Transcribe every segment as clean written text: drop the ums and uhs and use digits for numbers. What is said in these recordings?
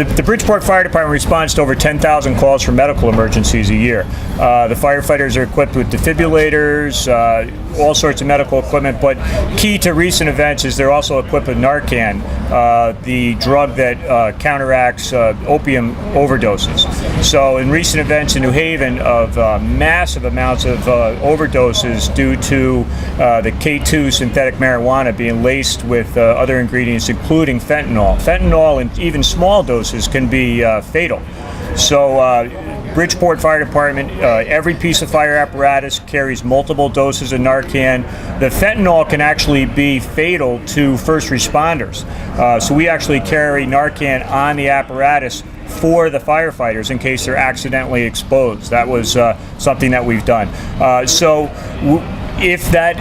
The Bridgeport Fire Department responds to over 10,000 calls for medical emergencies a year. The firefighters are equipped with defibrillators, all sorts of medical equipment, but key to recent events is they're also equipped with Narcan, the drug that counteracts opium overdoses. So in recent events in New Haven of massive amounts of overdoses due to the K2 synthetic marijuana being laced with other ingredients including fentanyl. Fentanyl in even small doses can be fatal. So Bridgeport Fire Department, every piece of fire apparatus carries multiple doses of Narcan. The fentanyl can actually be fatal to first responders. So we actually carry Narcan on the apparatus for the firefighters in case they're accidentally exposed. That was something that we've done. If that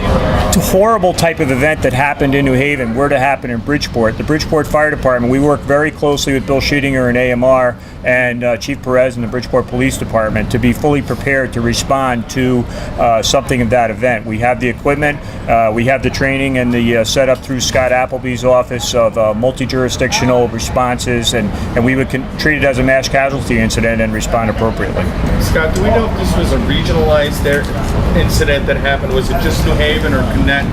horrible type of event that happened in New Haven were to happen in Bridgeport, the Bridgeport Fire Department, we work very closely with Bill Scheedinger and AMR and Chief Perez and the Bridgeport Police Department to be fully prepared to respond to something of that event. We have the equipment, we have the training and the setup through Scott Appleby's office of multi-jurisdictional responses, and we would treat it as a mass casualty incident and respond appropriately. Scott, do we know if this was a regionalized incident that happened? Was it just New Haven, or can that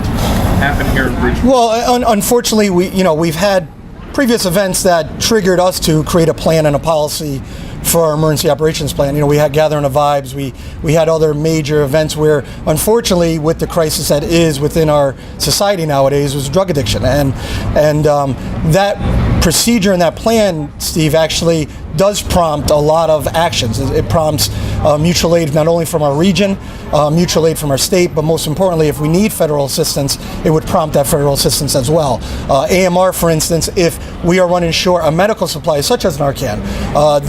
happen here in Bridgeport? Well, unfortunately, we've had previous events that triggered us to create a plan and a policy for our emergency operations plan. We had Gathering of Vibes. We had other major events where, unfortunately, with the crisis that is within our society nowadays, was drug addiction, and that procedure and that plan, Steve, actually does prompt a lot of actions. It prompts mutual aid not only from our region, mutual aid from our state, but most importantly, if we need federal assistance, it would prompt that federal assistance as well. AMR, for instance, if we are running short on medical supplies such as Narcan,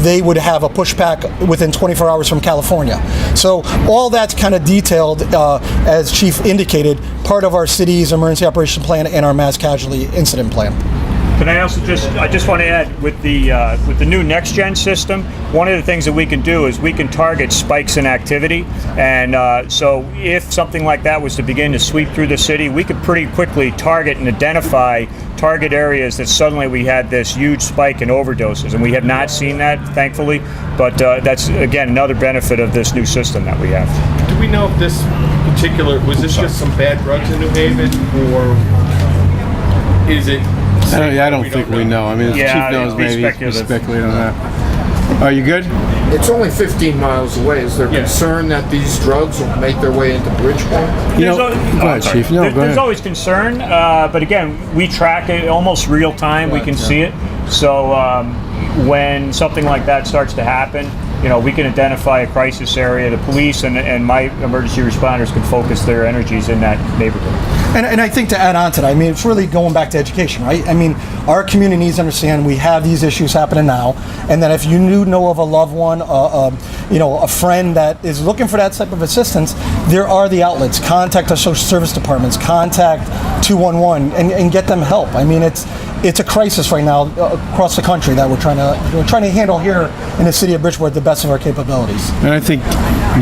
they would have a pushback within 24 hours from California. So all that's kind of detailed, as Chief indicated, part of our city's emergency operation plan and our mass casualty incident plan. Can I also I just want to add, with the new NexGen system, one of the things that we can do is we can target spikes in activity, and so if something like that was to begin to sweep through the city, we could pretty quickly target and identify target areas that suddenly we had this huge spike in overdoses, and we have not seen that, thankfully, but that's again another benefit of this new system that we have. Do we know if this was this just some bad drugs in New Haven, or is it? I don't think we know. I mean, the Chief knows, maybe speculate on that. Are you good? It's only 15 miles away. Is there concern that these drugs will make their way into Bridgeport? Go ahead, Chief. No, there's always concern, but again, we track it almost real time. We can see it. So when something like that starts to happen, we can identify a crisis area. The police and my emergency responders can focus their energies in that neighborhood. And I think to add on to that, it's really going back to education, right? Our community needs to understand we have these issues happening now, and that if you know of a loved one, a friend that is looking for that type of assistance, there are the outlets. Contact our social service departments, contact 211, and get them help. It's a crisis right now across the country that we're trying to handle here in the city of Bridgeport to the best of our capabilities. And I think,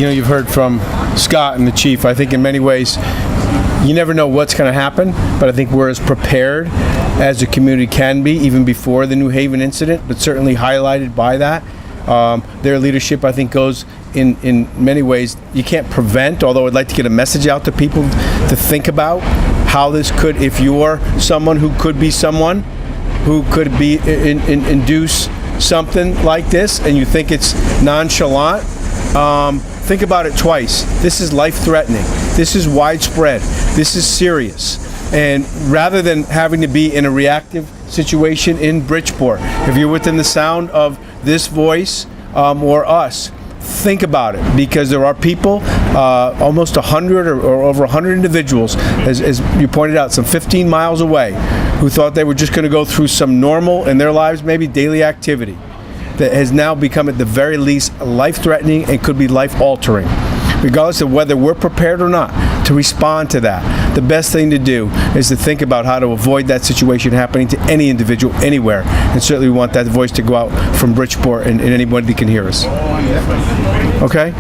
you've heard from Scott and the Chief. I think in many ways, you never know what's going to happen, but I think we're as prepared as the community can be, even before the New Haven incident, but certainly highlighted by that. Their leadership, I think, goes in many ways. You can't prevent, although I'd like to get a message out to people to think about how this could, if you're someone who could be someone who could be induce something like this, and you think it's nonchalant, think about it twice. This is life-threatening. This is widespread. This is serious. And rather than having to be in a reactive situation in Bridgeport, if you're within the sound of this voice or us, think about it, because there are people, almost 100 or over 100 individuals, as you pointed out, some 15 miles away, who thought they were just going to go through some normal, in their lives, maybe daily activity, that has now become, at the very least, life-threatening and could be life-altering. Regardless of whether we're prepared or not to respond to that, the best thing to do is to think about how to avoid that situation happening to any individual anywhere. And certainly we want that voice to go out from Bridgeport, and anybody can hear us. Okay?